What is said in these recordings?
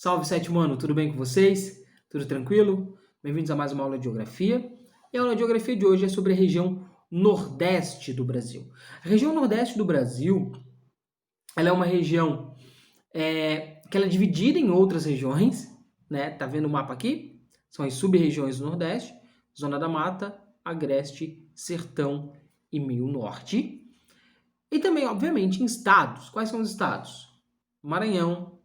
Salve, sétimo ano, tudo bem com vocês? Tudo tranquilo? Bem-vindos a mais uma aula de Geografia. E a aula de Geografia de hoje é sobre a região Nordeste do Brasil. A região Nordeste do Brasil, ela é uma região que ela é dividida em outras regiões, né? Tá vendo o mapa aqui? São as sub-regiões do Nordeste, Zona da Mata, Agreste, Sertão e Meio Norte. E também, obviamente, em estados. Quais são os estados? Maranhão,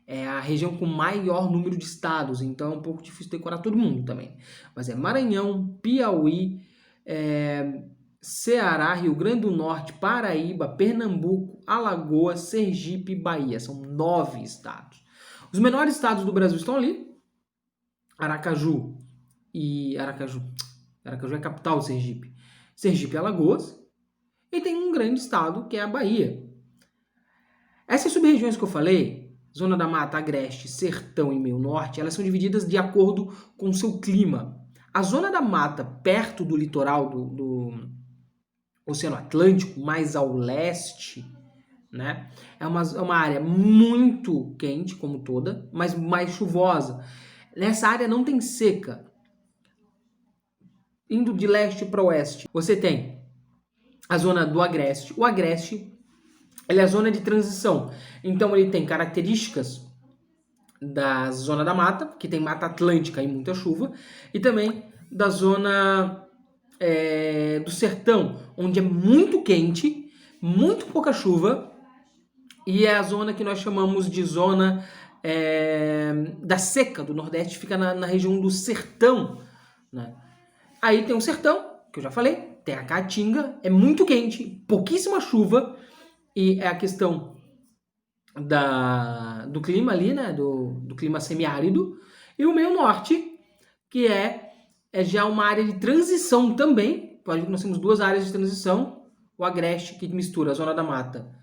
é a região com maior número de estados, então é um pouco difícil decorar todo mundo também. Mas é Maranhão, Piauí, Ceará, Rio Grande do Norte, Paraíba, Pernambuco, Alagoas, Sergipe e Bahia. São 9 estados. Os menores estados do Brasil estão ali. Aracaju é a capital, Sergipe. Sergipe e Alagoas. E tem um grande estado que é a Bahia. Essas sub-regiões que eu falei, Zona da Mata, Agreste, Sertão e Meio Norte, elas são divididas de acordo com o seu clima. A Zona da Mata, perto do litoral do Oceano Atlântico, mais ao leste, né, é uma área muito quente, como toda, mas mais chuvosa. Nessa área não tem seca. Indo de leste para oeste, você tem a zona do Agreste. O Agreste ele é a zona de transição. Então ele tem características da zona da mata, que tem mata atlântica e muita chuva, e também da zona do sertão, onde é muito quente, muito pouca chuva, e é a zona que nós chamamos de zona da seca do Nordeste, fica na região do sertão, né? Aí tem o sertão, que eu já falei, tem a Caatinga, é muito quente, pouquíssima chuva, e é a questão do clima ali, né? Do clima semiárido. E o meio norte, que é já uma área de transição também. Pode ver que nós temos duas áreas de transição. O Agreste, que mistura a Zona da Mata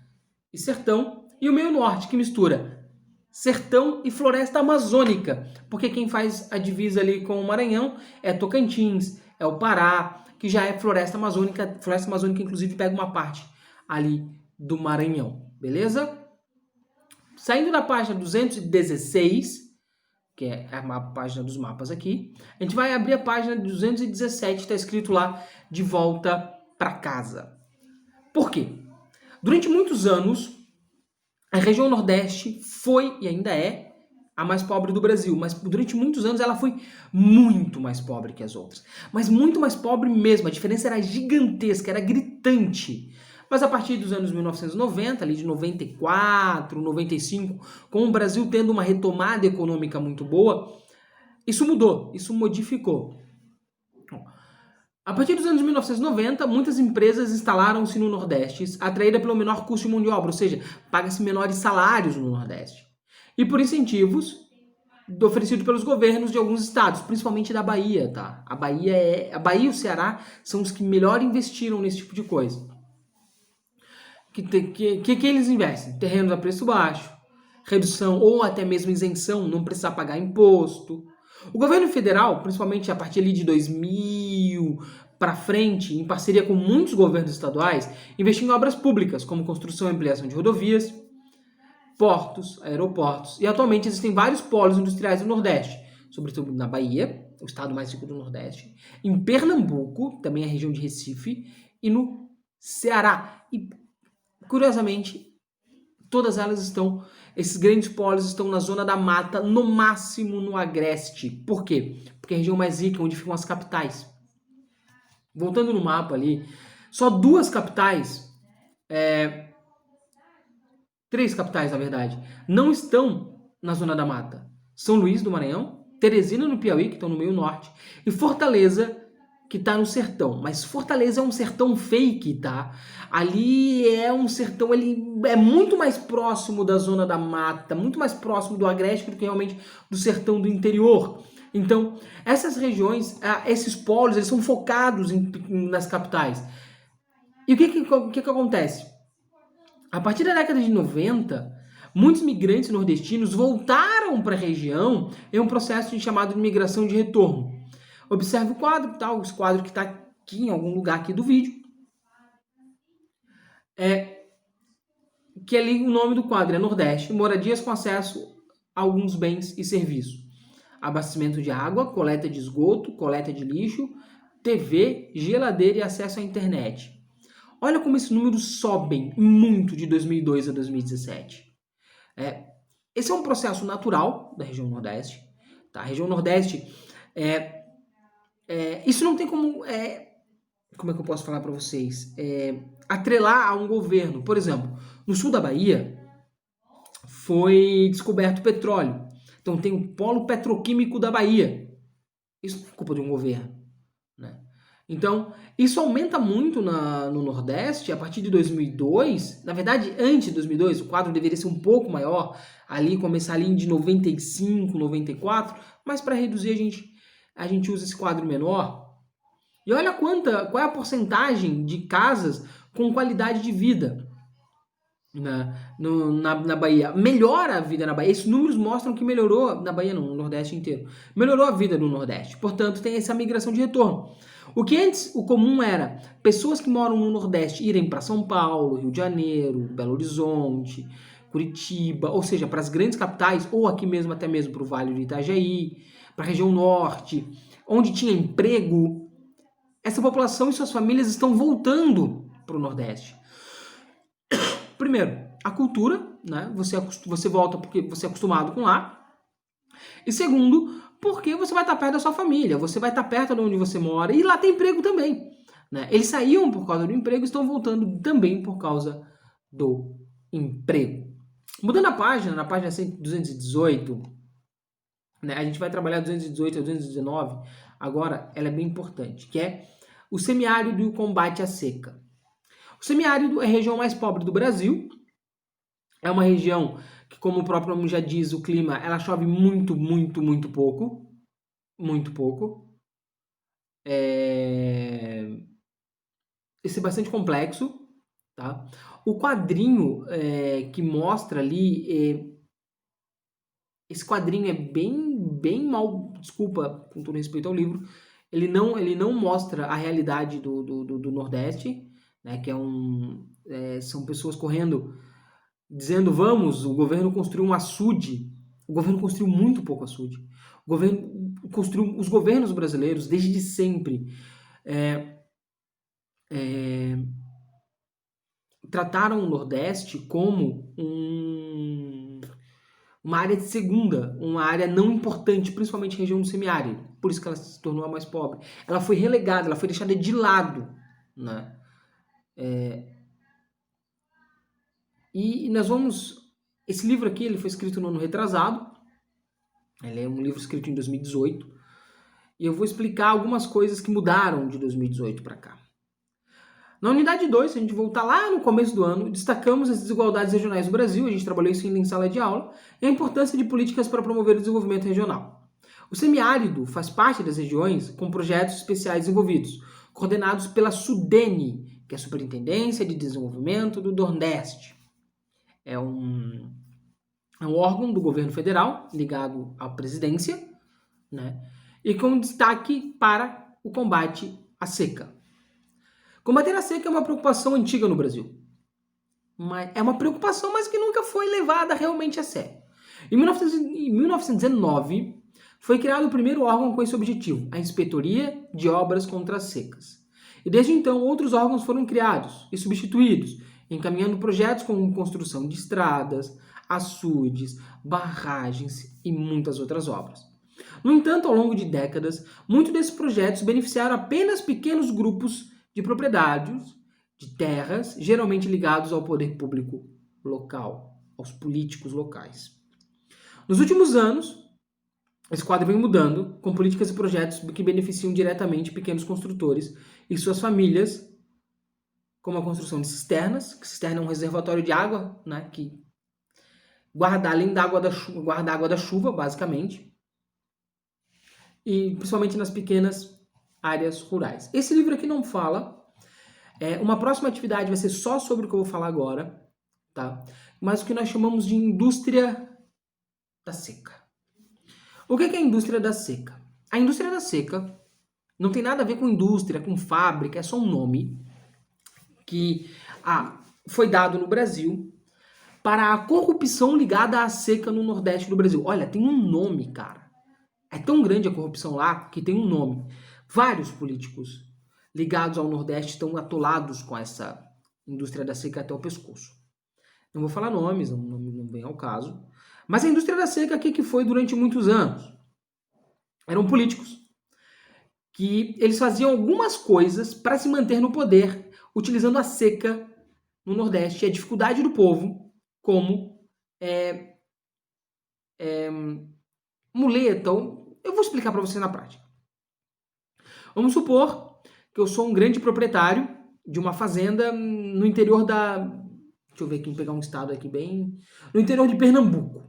e Sertão. E o meio norte, que mistura Sertão e Floresta Amazônica. Porque quem faz a divisa ali com o Maranhão é Tocantins, é o Pará, que já é Floresta Amazônica. Floresta Amazônica, inclusive, pega uma parte ali do Maranhão, beleza? Saindo da página 216, que é a página dos mapas aqui, a gente vai abrir a página 217, está escrito lá, de volta para casa. Por quê? Durante muitos anos, a região Nordeste foi e ainda é a mais pobre do Brasil, mas durante muitos anos ela foi muito mais pobre que as outras. Mas muito mais pobre mesmo, a diferença era gigantesca, era gritante. Mas a partir dos anos 1990, ali de 94, 95, com o Brasil tendo uma retomada econômica muito boa, isso mudou, isso modificou. A partir dos anos 1990, muitas empresas instalaram-se no Nordeste, atraída pelo menor custo de mão de obra, ou seja, paga-se menores salários no Nordeste. E por incentivos oferecidos pelos governos de alguns estados, principalmente da Bahia, tá? A Bahia e o Ceará são os que melhor investiram nesse tipo de coisa. Que eles investem? Terrenos a preço baixo, redução ou até mesmo isenção, não precisar pagar imposto. O governo federal, principalmente a partir ali de 2000 para frente, em parceria com muitos governos estaduais, investiu em obras públicas, como construção e ampliação de rodovias, portos, aeroportos. E atualmente existem vários polos industriais no Nordeste, sobretudo na Bahia, o estado mais rico do Nordeste, em Pernambuco, também a região de Recife, e no Ceará. E curiosamente, todas elas esses grandes polos estão na zona da mata, no máximo no Agreste. Por quê? Porque é a região mais rica, onde ficam as capitais. Voltando no mapa ali, só duas capitais, três capitais na verdade, não estão na zona da mata. São Luís do Maranhão, Teresina no Piauí, que estão no meio norte, e Fortaleza, que tá no sertão, mas Fortaleza é um sertão fake, tá? Ali é um sertão, ele é muito mais próximo da zona da mata, muito mais próximo do Agreste do que realmente do sertão do interior. Então, essas regiões, esses polos, eles são focados nas capitais. E o que acontece? A partir da década de 90, muitos migrantes nordestinos voltaram para a região em um processo chamado de migração de retorno. Observe o quadro, tá? Esse quadro que está aqui em algum lugar aqui do vídeo. que ali o nome do quadro é Nordeste, moradias com acesso a alguns bens e serviços. Abastecimento de água, coleta de esgoto, coleta de lixo, TV, geladeira e acesso à internet. Olha como esses números sobem muito de 2002 a 2017. Esse é um processo natural da região Nordeste. Tá? A região Nordeste, isso não tem como é que eu posso falar para vocês? Atrelar a um governo. Por exemplo, no sul da Bahia foi descoberto petróleo. Então tem o polo petroquímico da Bahia. Isso não é culpa de um governo, né? Então, isso aumenta muito no Nordeste a partir de 2002. Na verdade, antes de 2002, o quadro deveria ser um pouco maior, começar ali de 95, 94, mas para reduzir a gente usa esse quadro menor. E olha qual é a porcentagem de casas com qualidade de vida na Bahia. Melhora a vida na Bahia. Esses números mostram que melhorou, na Bahia não, no Nordeste inteiro. Melhorou a vida no Nordeste. Portanto, tem essa migração de retorno. O que antes, o comum era pessoas que moram no Nordeste irem para São Paulo, Rio de Janeiro, Belo Horizonte, Curitiba, ou seja, para as grandes capitais, ou aqui mesmo, até mesmo para o Vale do Itajaí, para a região norte, onde tinha emprego. Essa população e suas famílias estão voltando para o Nordeste. Primeiro, a cultura, né? Você volta porque você é acostumado com lá. E segundo, porque você vai estar perto da sua família, você vai estar perto de onde você mora e lá tem emprego também, né? Eles saíam por causa do emprego e estão voltando também por causa do emprego. Mudando a página, na página 218, né? A gente vai trabalhar 218 a 219, agora ela é bem importante, que é o semiárido e o combate à seca. O semiárido é a região mais pobre do Brasil. É uma região que, como o próprio nome já diz, o clima, ela chove muito, muito, muito pouco. Muito pouco. Esse é bastante complexo. Tá? O quadrinho que mostra ali... esse quadrinho é bem mal... Desculpa, com todo respeito ao livro. Ele não mostra a realidade do Nordeste, né, que são pessoas correndo, dizendo, vamos, o governo construiu um açude. O governo construiu muito pouco açude. Os governos brasileiros, desde sempre, trataram o Nordeste como uma área de segunda, uma área não importante, principalmente região do semiárido. Por isso que ela se tornou a mais pobre. Ela foi relegada, ela foi deixada de lado, né? E nós vamos... Esse livro aqui ele foi escrito no ano retrasado. Ele é um livro escrito em 2018. E eu vou explicar algumas coisas que mudaram de 2018 para cá. Na unidade 2, se a gente voltar lá no começo do ano, destacamos as desigualdades regionais do Brasil, a gente trabalhou isso em sala de aula, e a importância de políticas para promover o desenvolvimento regional. O semiárido faz parte das regiões com projetos especiais desenvolvidos, coordenados pela SUDENE, que é a Superintendência de Desenvolvimento do Nordeste. É um órgão do governo federal, ligado à presidência, né? E com destaque para o combate à seca. Combater a seca é uma preocupação antiga no Brasil. É uma preocupação, mas que nunca foi levada realmente a sério. Em 1919, foi criado o primeiro órgão com esse objetivo, a Inspetoria de Obras contra as Secas. E desde então, outros órgãos foram criados e substituídos, encaminhando projetos como construção de estradas, açudes, barragens e muitas outras obras. No entanto, ao longo de décadas, muitos desses projetos beneficiaram apenas pequenos grupos de propriedades, de terras, geralmente ligados ao poder público local, aos políticos locais. Nos últimos anos, esse quadro vem mudando, com políticas e projetos que beneficiam diretamente pequenos construtores e suas famílias, como a construção de cisternas, que cisterna é um reservatório de água, né, que guarda, além da água da chuva, guarda a água da chuva, basicamente, e principalmente nas pequenas áreas rurais. Esse livro aqui não fala. Uma próxima atividade vai ser só sobre o que eu vou falar agora, tá? Mas o que nós chamamos de indústria da seca. O que é a indústria da seca? A indústria da seca não tem nada a ver com indústria, com fábrica, é só um nome que foi dado no Brasil para a corrupção ligada à seca no Nordeste do Brasil. Olha, tem um nome, cara. É tão grande a corrupção lá que tem um nome. Vários políticos ligados ao Nordeste estão atolados com essa indústria da seca até o pescoço. Não vou falar nomes, não vem ao caso. Mas a indústria da seca, o que foi durante muitos anos? Eram políticos que eles faziam algumas coisas para se manter no poder, utilizando a seca no Nordeste e a dificuldade do povo como muleta. Eu vou explicar para você na prática. Vamos supor que eu sou um grande proprietário de uma fazenda no interior da... Deixa eu ver aqui, pegar um estado aqui bem... No interior de Pernambuco.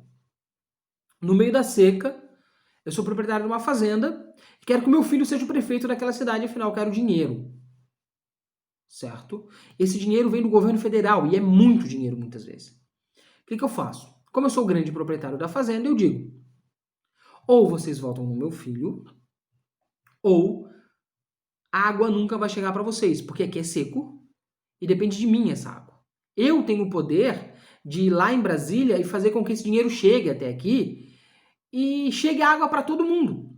No meio da seca, eu sou proprietário de uma fazenda e quero que o meu filho seja o prefeito daquela cidade, afinal eu quero dinheiro. Certo? Esse dinheiro vem do governo federal e é muito dinheiro muitas vezes. O que eu faço? Como eu sou o grande proprietário da fazenda, eu digo: ou vocês votam no meu filho, ou a água nunca vai chegar para vocês, porque aqui é seco e depende de mim essa água. Eu tenho o poder de ir lá em Brasília e fazer com que esse dinheiro chegue até aqui e chegue água para todo mundo.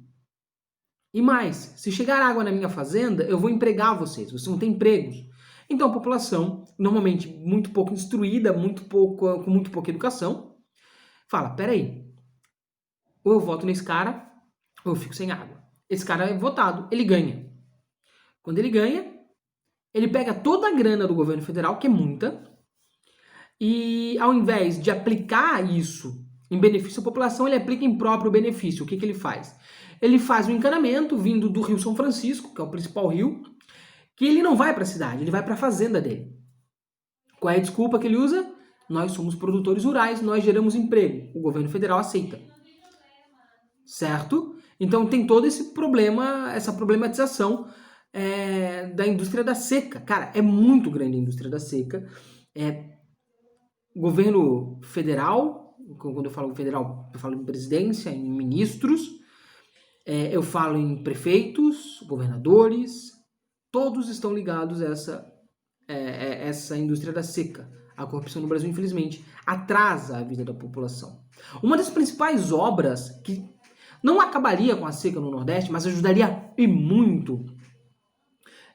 E mais, se chegar água na minha fazenda, eu vou empregar vocês vão ter empregos. Então a população, normalmente muito pouco instruída, com muito pouca educação, fala: peraí, ou eu voto nesse cara, ou eu fico sem água. Esse cara é votado, ele ganha. Quando ele ganha, ele pega toda a grana do governo federal, que é muita, e ao invés de aplicar isso em benefício à população, ele aplica em próprio benefício. O que ele faz? Ele faz um encanamento vindo do Rio São Francisco, que é o principal rio, que ele não vai para a cidade, ele vai para a fazenda dele. Qual é a desculpa que ele usa? Nós somos produtores rurais, nós geramos emprego. O governo federal aceita. Certo? Então tem todo esse problema, essa problematização da indústria da seca. Cara, é muito grande a indústria da seca. Governo federal, quando eu falo federal, eu falo em presidência, em ministros, eu falo em prefeitos, governadores, todos estão ligados a essa indústria da seca. A corrupção no Brasil, infelizmente, atrasa a vida da população. Uma das principais obras que não acabaria com a seca no Nordeste, mas ajudaria e muito,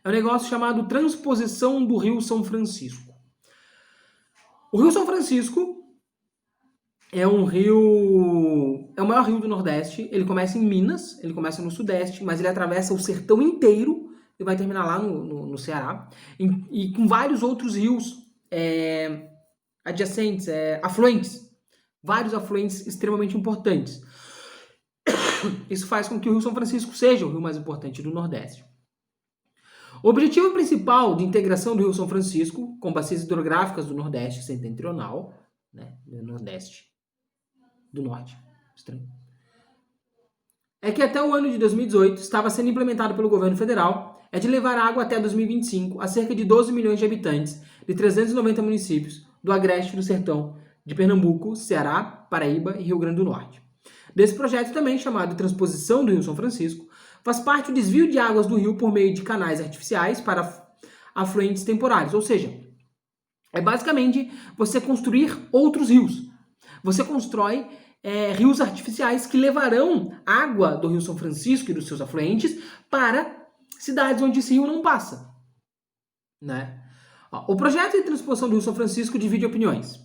é um negócio chamado transposição do Rio São Francisco. O Rio São Francisco é um rio, é o maior rio do Nordeste. Ele começa em Minas, ele começa no Sudeste, mas ele atravessa o sertão inteiro e vai terminar lá no Ceará, e com vários outros rios adjacentes, afluentes, vários afluentes extremamente importantes. Isso faz com que o Rio São Francisco seja o rio mais importante do Nordeste. O objetivo principal de integração do Rio São Francisco com bacias hidrográficas do Nordeste setentrional, né, do Nordeste, do Norte, estranho, é que até o ano de 2018 estava sendo implementado pelo governo federal é de levar água até 2025 a cerca de 12 milhões de habitantes de 390 municípios do agreste do sertão de Pernambuco, Ceará, Paraíba e Rio Grande do Norte. Desse projeto também, chamado Transposição do Rio São Francisco, faz parte o desvio de águas do rio por meio de canais artificiais para afluentes temporários, ou seja, é basicamente você construir outros rios. Você constrói rios artificiais que levarão água do Rio São Francisco e dos seus afluentes para cidades onde esse rio não passa. Né? O projeto de transposição do Rio São Francisco divide opiniões.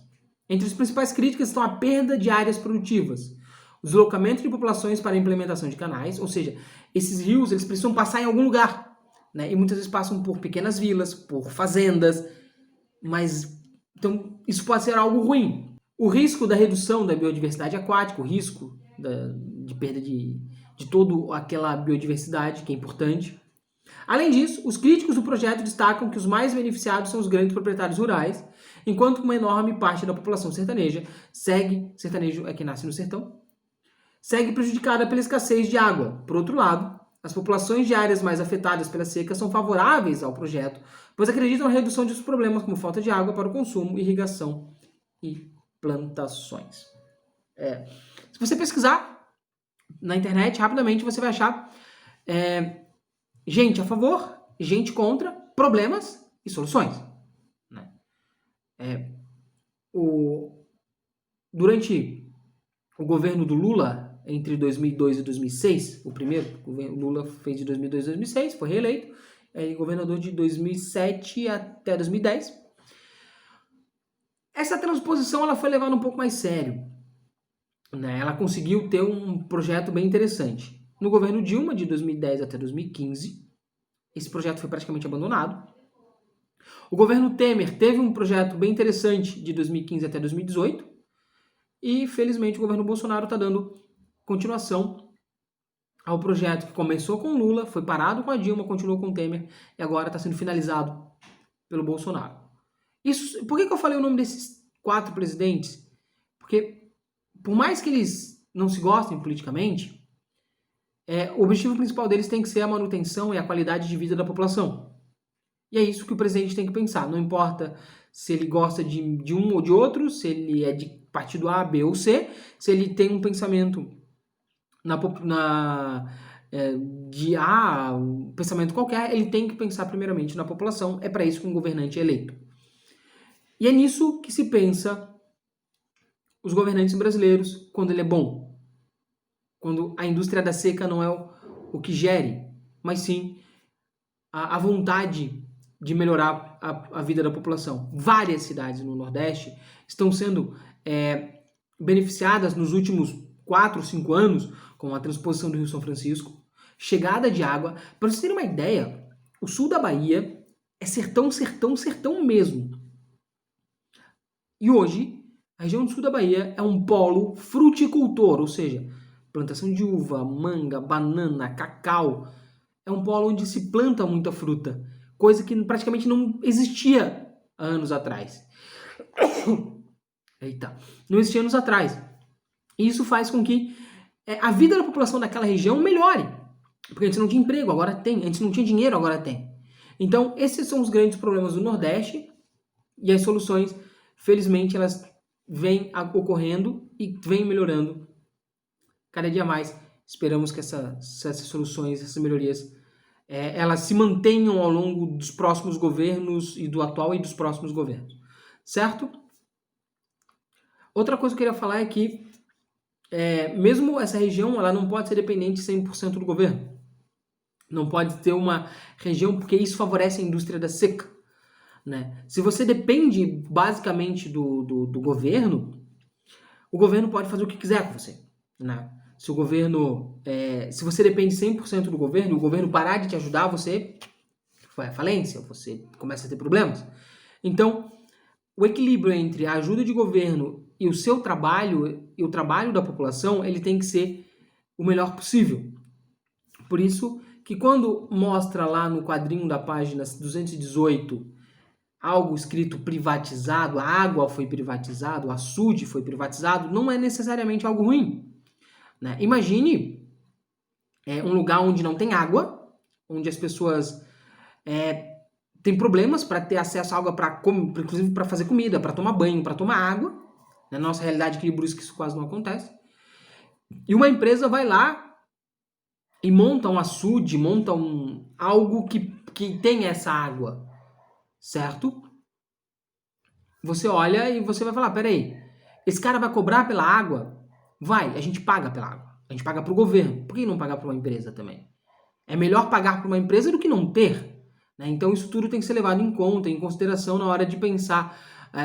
Entre as principais críticas estão a perda de áreas produtivas, o deslocamento de populações para a implementação de canais, ou seja, esses rios eles precisam passar em algum lugar, né? E muitas vezes passam por pequenas vilas, por fazendas, mas então isso pode ser algo ruim. O risco da redução da biodiversidade aquática, o risco de perda de toda aquela biodiversidade que é importante. Além disso, os críticos do projeto destacam que os mais beneficiados são os grandes proprietários rurais, enquanto uma enorme parte da população sertaneja sertanejo é quem nasce no sertão, segue prejudicada pela escassez de água. Por outro lado, as populações de áreas mais afetadas pela seca são favoráveis ao projeto, pois acreditam na redução de problemas como falta de água para o consumo, irrigação e plantações. Se você pesquisar na internet, rapidamente você vai achar gente a favor, gente contra, problemas e soluções. Né? durante o governo do Lula, entre 2002 e 2006, o primeiro, o Lula fez de 2002 a 2006, foi reeleito, é governador de 2007 até 2010. Essa transposição ela foi levada um pouco mais sério, né? Ela conseguiu ter um projeto bem interessante. No governo Dilma, de 2010 até 2015, esse projeto foi praticamente abandonado. O governo Temer teve um projeto bem interessante de 2015 até 2018 e, felizmente, o governo Bolsonaro está dando continuação ao projeto que começou com Lula, foi parado com a Dilma, continuou com o Temer e agora está sendo finalizado pelo Bolsonaro. Isso, por que eu falei o nome desses 4 presidentes? Porque, por mais que eles não se gostem politicamente, o objetivo principal deles tem que ser a manutenção e a qualidade de vida da população. E é isso que o presidente tem que pensar. Não importa se ele gosta de um ou de outro, se ele é de partido A, B ou C, se ele tem um pensamento de A, um pensamento qualquer, ele tem que pensar primeiramente na população. É para isso que um governante é eleito. E é nisso que se pensa os governantes brasileiros quando ele é bom. Quando a indústria da seca não é o que gere, mas sim a vontade de melhorar a vida da população. Várias cidades no Nordeste estão sendo beneficiadas nos últimos 4 ou 5 anos com a transposição do Rio São Francisco, chegada de água. Para vocês terem uma ideia, o sul da Bahia é sertão, sertão, sertão mesmo. E hoje, a região do sul da Bahia é um polo fruticultor, ou seja, plantação de uva, manga, banana, cacau. É um polo onde se planta muita fruta, coisa que praticamente não existia há anos atrás. Eita, não existia anos atrás. E isso faz com que a vida da população daquela região melhore. Porque antes não tinha emprego, agora tem. Antes não tinha dinheiro, agora tem. Então, esses são os grandes problemas do Nordeste. E as soluções, felizmente, elas vêm ocorrendo e vêm melhorando cada dia mais. Esperamos que essas soluções, essas melhorias, elas se mantenham ao longo dos próximos governos e do atual e dos próximos governos. Certo? Outra coisa que eu queria falar é que mesmo essa região ela não pode ser dependente 100% do governo. Não pode ter uma região, porque isso favorece a indústria da seca. Né? Se você depende basicamente do governo, o governo pode fazer o que quiser com você. Né? Se o governo, se você depende 100% do governo, o governo parar de te ajudar, você vai à falência, você começa a ter problemas. Então, o equilíbrio entre a ajuda de governo e o seu trabalho e o trabalho da população, ele tem que ser o melhor possível. Por isso que quando mostra lá no quadrinho da página 218 algo escrito privatizado, a água foi privatizada, o açude foi privatizado, não é necessariamente algo ruim. Né? Imagine um lugar onde não tem água, onde as pessoas têm problemas para ter acesso à água, inclusive para fazer comida, para tomar banho, para tomar água. Na nossa realidade aqui de Brusque isso quase não acontece. E uma empresa vai lá e monta um açude, monta algo que tem essa água, certo? Você olha e você vai falar, peraí, esse cara vai cobrar pela água? Vai, a gente paga pela água. A gente paga para o governo. Por que não pagar para uma empresa também? É melhor pagar para uma empresa do que não ter. Né? Então isso tudo tem que ser levado em conta, em consideração na hora de pensar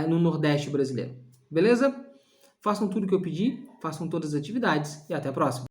no Nordeste brasileiro. Beleza? Façam tudo o que eu pedi, façam todas as atividades e até a próxima.